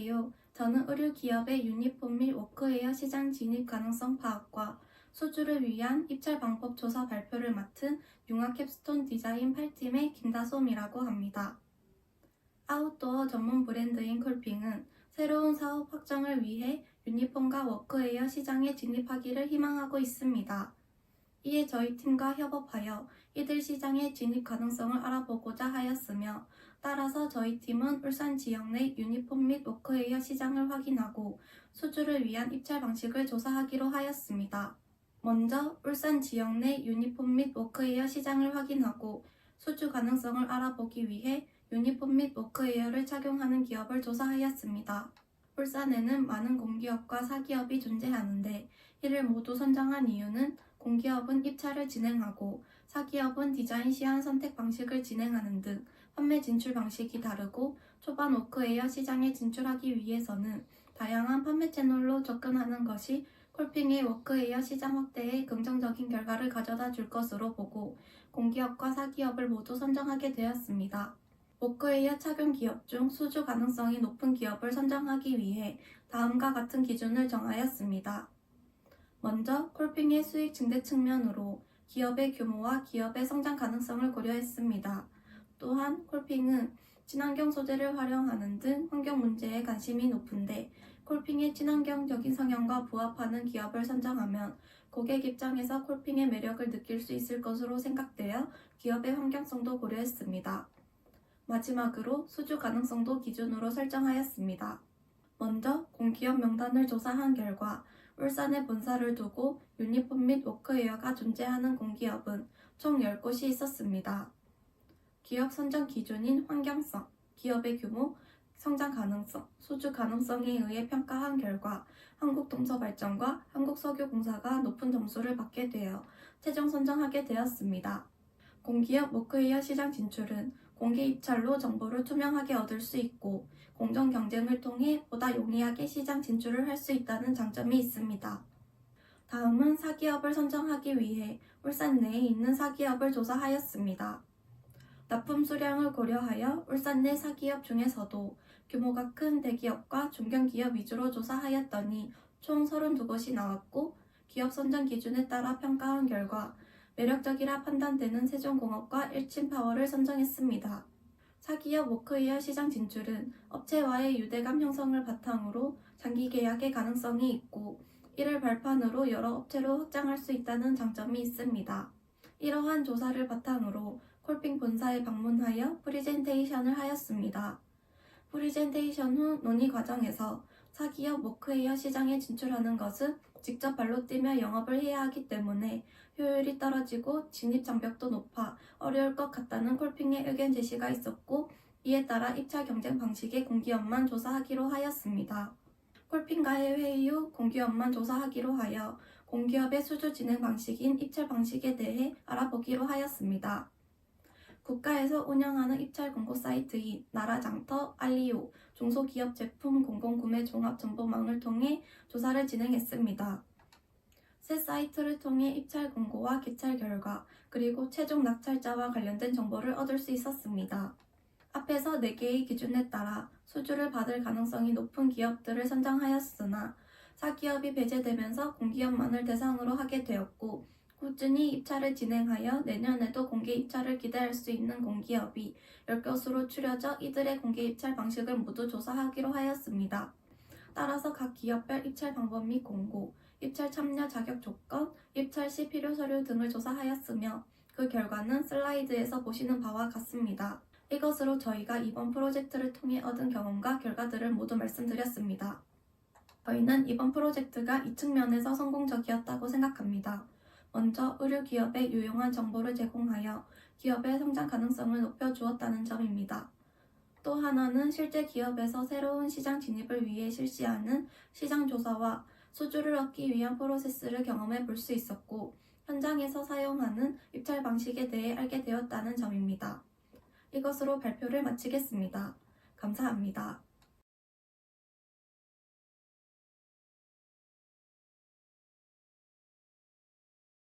안녕하세요. 저는 의류 기업의 유니폼 및 워크웨어 시장 진입 가능성 파악과 수주를 위한 입찰 방법 조사 발표를 맡은 융화 캡스톤 디자인 8팀의 김다솜이라고 합니다. 아웃도어 전문 브랜드인 콜핑은 새로운 사업 확장을 위해 유니폼과 워크웨어 시장에 진입하기를 희망하고 있습니다. 이에 저희 팀과 협업하여 이들 시장의 진입 가능성을 알아보고자 하였으며, 따라서 저희 팀은 울산 지역 내 유니폼 및 워크웨어 시장을 확인하고 수주를 위한 입찰 방식을 조사하기로 하였습니다. 먼저 울산 지역 내 유니폼 및 워크웨어 시장을 확인하고 수주 가능성을 알아보기 위해 유니폼 및 워크웨어를 착용하는 기업을 조사하였습니다. 울산에는 많은 공기업과 사기업이 존재하는데, 이를 모두 선정한 이유는 공기업은 입찰을 진행하고 사기업은 디자인 시안 선택 방식을 진행하는 등 판매 진출 방식이 다르고, 초반 워크웨어 시장에 진출하기 위해서는 다양한 판매 채널로 접근하는 것이 콜핑의 워크웨어 시장 확대에 긍정적인 결과를 가져다 줄 것으로 보고 공기업과 사기업을 모두 선정하게 되었습니다. 워크웨어 착용 기업 중 수주 가능성이 높은 기업을 선정하기 위해 다음과 같은 기준을 정하였습니다. 먼저 콜핑의 수익 증대 측면으로 기업의 규모와 기업의 성장 가능성을 고려했습니다. 또한 콜핑은 친환경 소재를 활용하는 등 환경 문제에 관심이 높은데, 콜핑의 친환경적인 성향과 부합하는 기업을 선정하면 고객 입장에서 콜핑의 매력을 느낄 수 있을 것으로 생각되어 기업의 환경성도 고려했습니다. 마지막으로 수주 가능성도 기준으로 설정하였습니다. 먼저 공기업 명단을 조사한 결과 울산에 본사를 두고 유니폼 및 워크웨어가 존재하는 공기업은 총 10곳이 있었습니다. 기업 선정 기준인 환경성, 기업의 규모, 성장 가능성, 수주 가능성에 의해 평가한 결과 한국동서발전과 한국석유공사가 높은 점수를 받게 되어 최종 선정하게 되었습니다. 공기업 워크웨어 시장 진출은 공개 입찰로 정보를 투명하게 얻을 수 있고 공정 경쟁을 통해 보다 용이하게 시장 진출을 할 수 있다는 장점이 있습니다. 다음은 사기업을 선정하기 위해 울산 내에 있는 사기업을 조사하였습니다. 납품 수량을 고려하여 울산 내 사기업 중에서도 규모가 큰 대기업과 중견기업 위주로 조사하였더니 총 32곳이 나왔고, 기업 선정 기준에 따라 평가한 결과 매력적이라 판단되는 세종공업과 일침파워를 선정했습니다. 사기업 워크웨어 시장 진출은 업체와의 유대감 형성을 바탕으로 장기 계약의 가능성이 있고, 이를 발판으로 여러 업체로 확장할 수 있다는 장점이 있습니다. 이러한 조사를 바탕으로 콜핑 본사에 방문하여 프리젠테이션을 하였습니다. 프리젠테이션 후 논의 과정에서 사기업 워크웨어 시장에 진출하는 것은 직접 발로 뛰며 영업을 해야 하기 때문에 효율이 떨어지고 진입 장벽도 높아 어려울 것 같다는 콜핑의 의견 제시가 있었고, 이에 따라 입찰 경쟁 방식의 공기업만 조사하기로 하였습니다. 콜핑과의 회의 후 공기업만 조사하기로 하여 공기업의 수주 진행 방식인 입찰 방식에 대해 알아보기로 하였습니다. 국가에서 운영하는 입찰 공고 사이트인 나라장터, 알리오, 중소기업 제품 공공구매 종합정보망을 통해 조사를 진행했습니다. 새 사이트를 통해 입찰 공고와 개찰 결과, 그리고 최종 낙찰자와 관련된 정보를 얻을 수 있었습니다. 앞에서 4개의 기준에 따라 수주를 받을 가능성이 높은 기업들을 선정하였으나 사기업이 배제되면서 공기업만을 대상으로 하게 되었고, 꾸준히 입찰을 진행하여 내년에도 공개 입찰을 기대할 수 있는 공기업이 10곳으로 추려져 이들의 공개 입찰 방식을 모두 조사하기로 하였습니다. 따라서 각 기업별 입찰 방법 및 공고, 입찰 참여 자격 조건, 입찰 시 필요 서류 등을 조사하였으며, 그 결과는 슬라이드에서 보시는 바와 같습니다. 이것으로 저희가 이번 프로젝트를 통해 얻은 경험과 결과들을 모두 말씀드렸습니다. 저희는 이번 프로젝트가 이 측면에서 성공적이었다고 생각합니다. 먼저 의류 기업에 유용한 정보를 제공하여 기업의 성장 가능성을 높여주었다는 점입니다. 또 하나는 실제 기업에서 새로운 시장 진입을 위해 실시하는 시장 조사와 수주를 얻기 위한 프로세스를 경험해 볼 수 있었고, 현장에서 사용하는 입찰 방식에 대해 알게 되었다는 점입니다. 이것으로 발표를 마치겠습니다. 감사합니다.